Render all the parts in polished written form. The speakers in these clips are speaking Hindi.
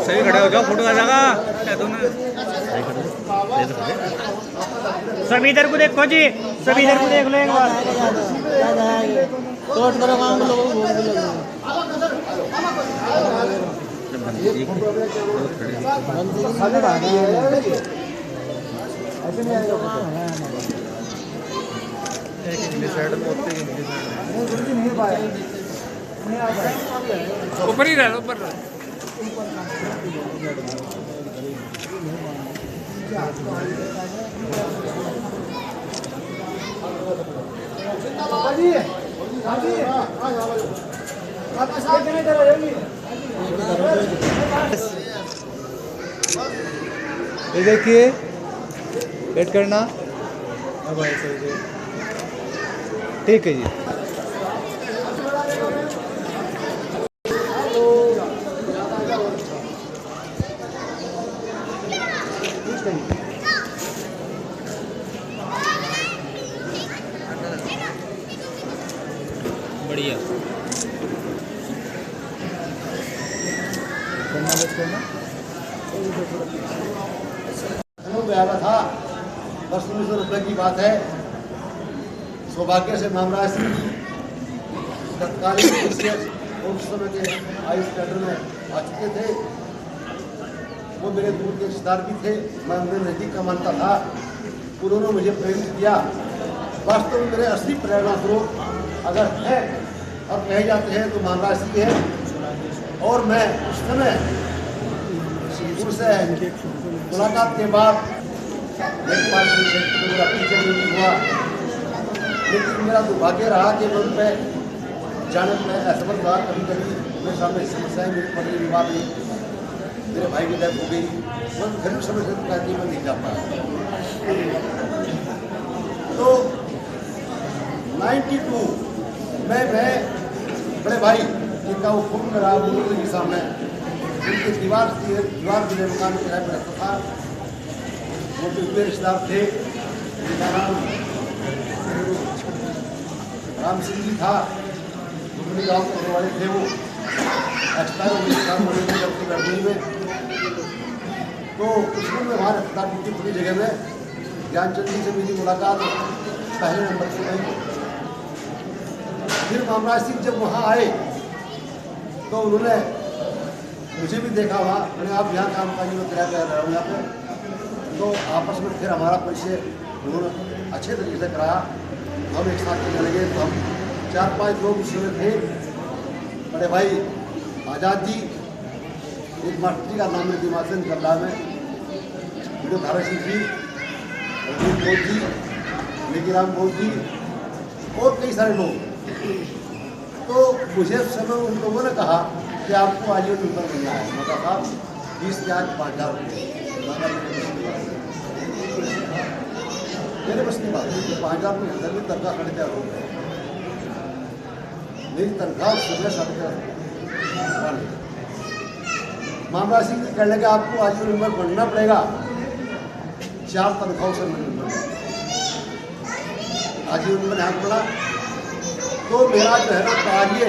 सही खड़े हो जाओ, फोटो आ जाएगा। सब इधर को देखो जी, सब इधर को देख लो एक बार। ऊपर ही रह, ऊपर ये देखिए, वेट करना। अब ऐसे ठीक है जी। बढ़िया आया था 10-19 रुपये की बात है। सौभाग्य से मामला तत्कालीन उस समय के आयुष कैडर में आ चुके थे। वो मेरे दूर के रिश्तेदार भी थे, मैं उन्हें नज़दीक का मानता था। उन्होंने मुझे प्रेरित किया। वास्तव में मेरे असली प्रेरणा स्रोत अगर है और कहे जाते हैं तो मामला ऐसी है। और मैं उस समय उनसे मुलाकात के बाद हुआ, लेकिन मेरा दुर्भाग्य रहा कि मैं उन पर जाने में असमर्थ रहा। कभी कभी मेरे सामने समस्याएं मेरी पड़ गई, विवाद हुई, मेरे भाई की डेथ हो गई। मैं घरेलू समस्या कहती मैं नहीं जा पाया। तो 92 में मैं बड़े भाई जिनका वो फोन करा के सामने उनके दीवार जिले मकान किराए पर रखता था। वो पिछले रिश्तेदार थे, जिनका नाम राम सिंह जी था। उनके गाँव के वाले थे। वो एक्सपायर हो गए अपनी गर्मी में। तो उसमें मैं वहाँ रखता की पूरी जगह में ज्ञानचंद जी से मेरी मुलाकात पहले नंबर पर गई। फिर मामला सिंह जब वहाँ आए तो उन्होंने मुझे भी देखा वहाँ। मैंने आप यहाँ काम काजी में किराया कर रहा हूँ यहाँ पे। तो आपस में फिर हमारा परिचय उन्होंने अच्छे तरीके से कराया। हम एक साथ चलने लगे। तो हम 4-5 लोग उसमें थे। बड़े भाई आज़ाद जी, एक मास्टर जी का नाम है दिमाग से निकल रहा है, वीडियो धारा सिंह जी, रवीन बोध जी, निकीराम बोध जी और कई सारे लोग। तो मुझे उस समय उन लोगों ने कहा कि आपको आजीवन नंबर मिलना है। मैं कहा 20 के आज 5,000 रुपये। मेरे बस की बात है। 5,000 रुपये अंदर में तनख्वाह 3,500 रुपये। मेरी तनख्वाह उस समय 3,500 मामला सिंह जी कहने लगे आपको आजीवन नंबर बढ़ना पड़ेगा। 4 तनख्वाहों से आजीवन नंबर यहाँ पड़ा। तो मेरा जो है ना कार्य,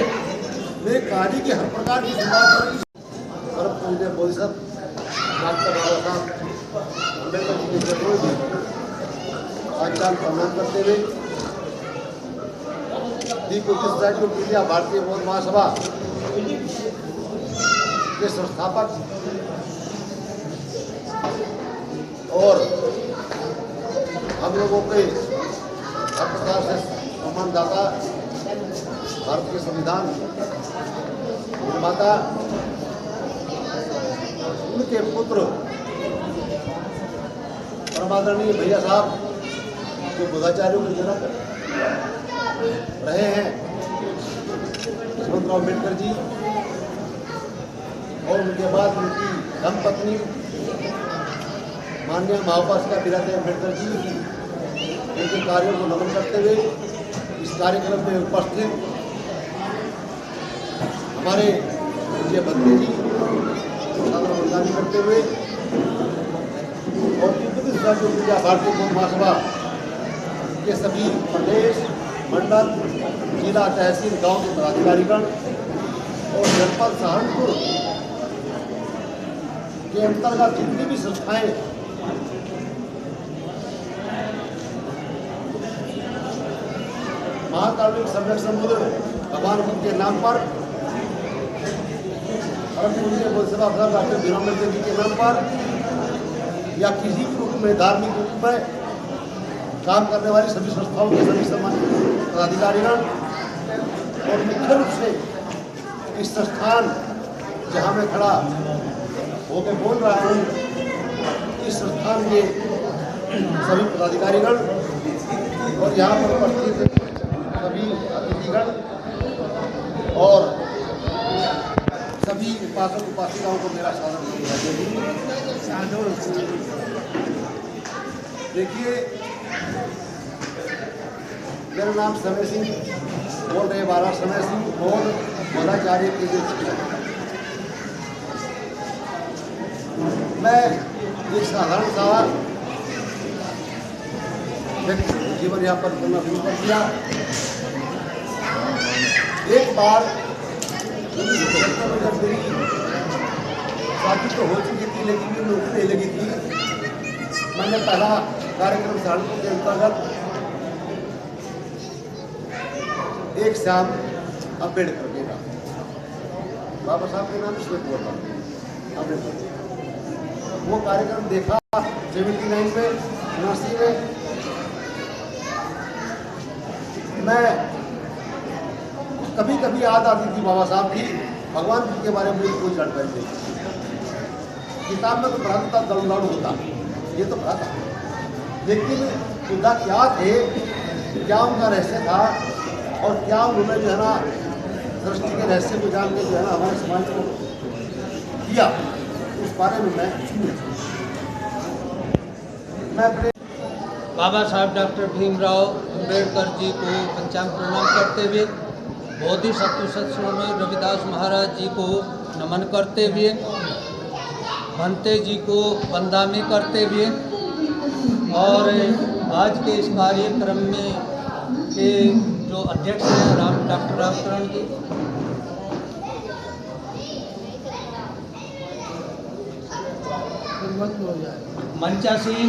मेरे कार्य की हर प्रकार की शुरुआत करी। परम पूज्य बोल सब डॉक्टर बाबा साहब अम्बेडकर जी के जरूर आचार्य प्रणाम करते हुए इंडिया भारतीय बौद्ध महासभा के संस्थापक और हम लोगों के हर प्रकार से सम्मानदाता, भारत के संविधान निर्माता, उनके पुत्र परमादरणीय भैया साहब जो बुद्धाचार्यों के जनक रहे हैं, यशवंतराव अम्बेडकर जी, और उनके बाद उनकी धर्मपत्नी माननीय महाउपासिका बीरादेवी अम्बेडकर जी उनके कार्यों को नमन करते हुए इस कार्यक्रम में उपस्थित हमारे विजय बद्री जी सादर वंदना करते हुए और जो विद्या भारतीय बौद्ध महासभा के सभी प्रदेश मंडल जिला तहसील गांव के पदाधिकारीगण और जनपद सहारनपुर के अंतर्गत जितनी भी संस्थाएं महाकारुणिक सम्यक समुद्र भगवान बुद्ध के नाम पर डॉक्टर भीमराव अम्बेडकर जी के नाम पर या किसी भी रूप में धार्मिक रूप में काम करने वाली सभी संस्थाओं के सभी सम्मानित पदाधिकारीगण और मुख्य रूप से इस संस्थान जहां मैं खड़ा होकर बोल रहा हूं इस संस्थान के सभी पदाधिकारीगण और यहाँ पर उपस्थित सभी अतिथिगण और सभी उपासक उपासिकाओं को मेरा सादर देखिए, मेरा नाम समय सिंह बोल रहे 12 समय सिंह और बोधाचार्य के मैं एक साधारण सा व्यक्ति जीवन यापन करना शुरू कर दिया। एक बार जब मेरी शादी तो हो चुकी थी लेकिन नौकरी नहीं लगी थी, मैंने पहला कार्यक्रम सहारनपुर के अंतर्गत एक शाम अम्बेडकर के नाम बाबा साहब के नाम श्वेत बोला अम्बेडकर वो कार्यक्रम देखा 79 में 79 में मैं कभी कभी याद आती थी बाबा साहब की भगवान जी के बारे में कोई जानकारी नहीं। किताब में तो पढ़ा था डाउनलोड होता ये तो पढ़ा था लेकिन खुदा क्या थे, क्या उनका रहस्य था और क्या उन्होंने जो है ना सृष्टि के रहस्य को जान के जो है ना हमारे समाज को किया उस बारे में मैं अपने बाबा साहब डॉक्टर भीमराव अम्बेडकर जी को पंचांग प्रणाम करते हुए बोधिसत्व सत्स्वामी रविदास महाराज जी को नमन करते हुए भंते जी को वंदना करते हुए और आज के इस कार्यक्रम में के जो अध्यक्ष हैं डॉक्टर रामचरण जी, मंचासीन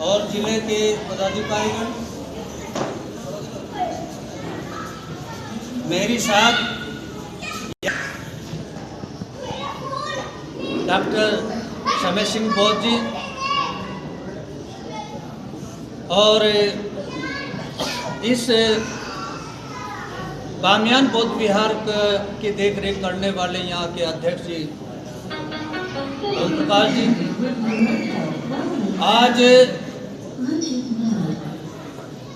और जिले के पदाधिकारीगण मेरी साथ डॉक्टर समय सिंह बौद्ध जी और इस बामियान बौद्ध विहार की देखरेख करने वाले यहाँ के अध्यक्ष जी ओम प्रकाश जी, आज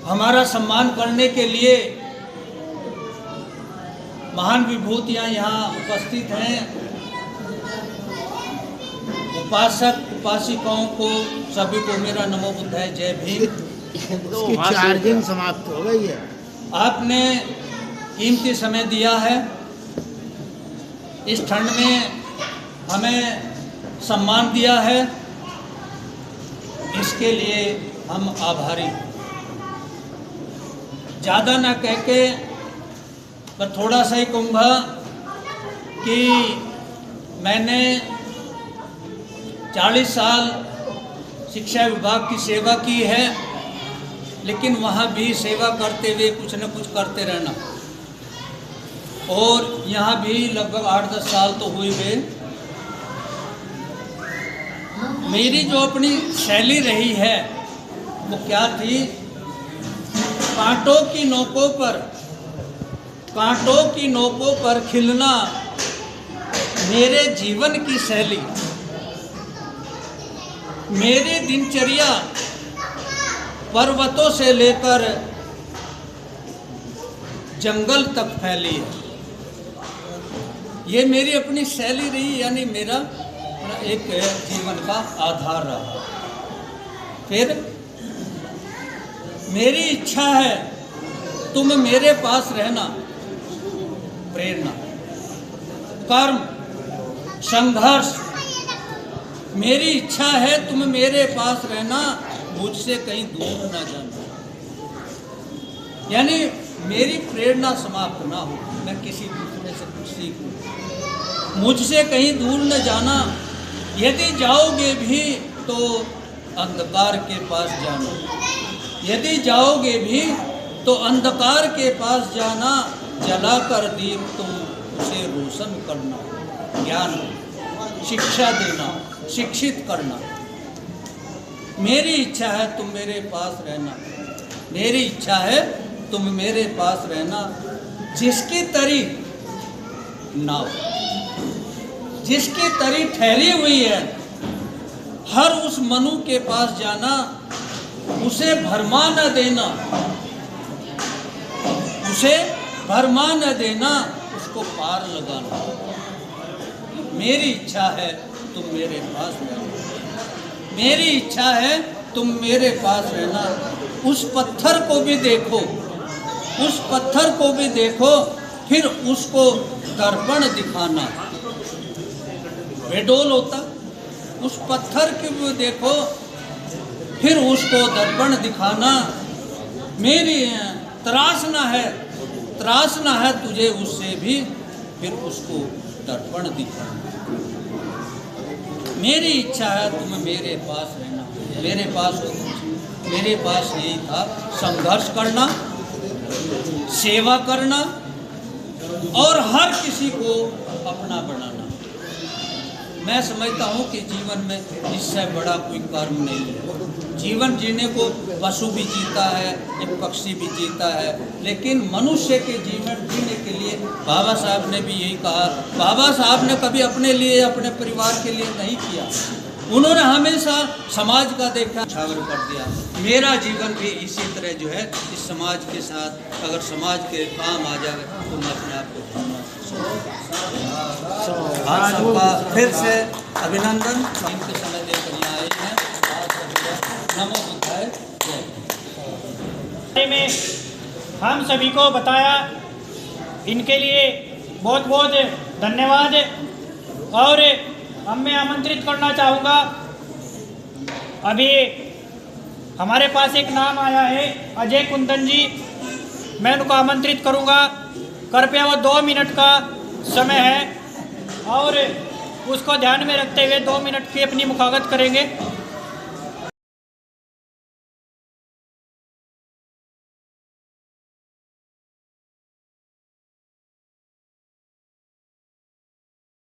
हमारा सम्मान करने के लिए महान विभूतियाँ यहाँ उपस्थित हैं। उपासक उपासिकाओं को सभी को मेरा नमो बुद्धाय जय भीम। उसकी चार्जिंग समाप्त हो गई है। आपने कीमती समय दिया है, इस ठंड में हमें सम्मान दिया है, इसके लिए हम आभारी हैं। ज़्यादा ना कह के पर थोड़ा सा ही कहूँगा कि मैंने 40 साल शिक्षा विभाग की सेवा की है, लेकिन वहाँ भी सेवा करते हुए कुछ न कुछ करते रहना और यहाँ भी लगभग 8-10 साल तो हुए हुए। मेरी जो अपनी शैली रही है वो क्या थी, कांटों की नोकों पर खिलना मेरे जीवन की शैली। मेरी दिनचर्या पर्वतों से लेकर जंगल तक फैली है। ये मेरी अपनी शैली रही, यानी मेरा एक जीवन का आधार रहा। फिर मेरी इच्छा है तुम मेरे पास रहना, प्रेरणा, कर्म, संघर्ष। मेरी इच्छा है तुम मेरे पास रहना, मुझसे कहीं दूर ना जाना। यानी मेरी प्रेरणा समाप्त ना हो, मैं किसी दूसरे से कुछ सीखूं। मुझसे कहीं दूर न जाना, यदि जाओगे भी तो अंधकार के पास जाना। यदि जाओगे भी तो अंधकार के पास जाना, जलाकर दीप तुम उसे रोशन करना। ज्ञान, शिक्षा देना, शिक्षित करना। मेरी इच्छा है तुम मेरे पास रहना। मेरी इच्छा है तुम मेरे पास रहना। जिसकी तरी नाव, जिसकी तरी ठहरी हुई है, हर उस मनु के पास जाना, उसे भरमा न देना, उसे भरमा न देना, उसको पार लगाना। मेरी इच्छा है तुम मेरे पास रहना। मेरी इच्छा है तुम मेरे पास रहना। उस पत्थर को भी देखो, उस पत्थर को भी देखो, फिर उसको दर्पण दिखाना। बेडोल होता, उस पत्थर को भी देखो, फिर उसको दर्पण दिखाना। मेरी त्रासना है तुझे उससे भी, फिर उसको दर्पण दिखाना। मेरी इच्छा है तुम मेरे पास रहना। मेरे पास हो, मेरे पास यही था, संघर्ष करना, सेवा करना और हर किसी को अपना बनाना। मैं समझता हूँ कि जीवन में इससे बड़ा कोई कर्म नहीं है। जीवन जीने को पशु भी जीता है, एक पक्षी भी जीता है, लेकिन मनुष्य के जीवन जीने के लिए बाबा साहब ने भी यही कहा। बाबा साहब ने कभी अपने लिए, अपने परिवार के लिए नहीं किया। उन्होंने हमेशा समाज का देखा, छावर कर दिया। मेरा जीवन भी इसी तरह जो है, इस समाज के साथ अगर समाज के काम आ जाए तो मैं अपने आप को आप सबका फिर से अभिनंदन। इनके समय देकर यहाँ आए हैं। नमो बुद्धाय। में हम सभी को बताया, इनके लिए बहुत बहुत धन्यवाद। और अब मैं आमंत्रित करना चाहूँगा, अभी हमारे पास एक नाम आया है, अजय कुंदन जी। मैं उनको आमंत्रित करूँगा। कृपया वो 2 मिनट का समय है और उसको ध्यान में रखते हुए 2 मिनट की अपनी मुखागत करेंगे।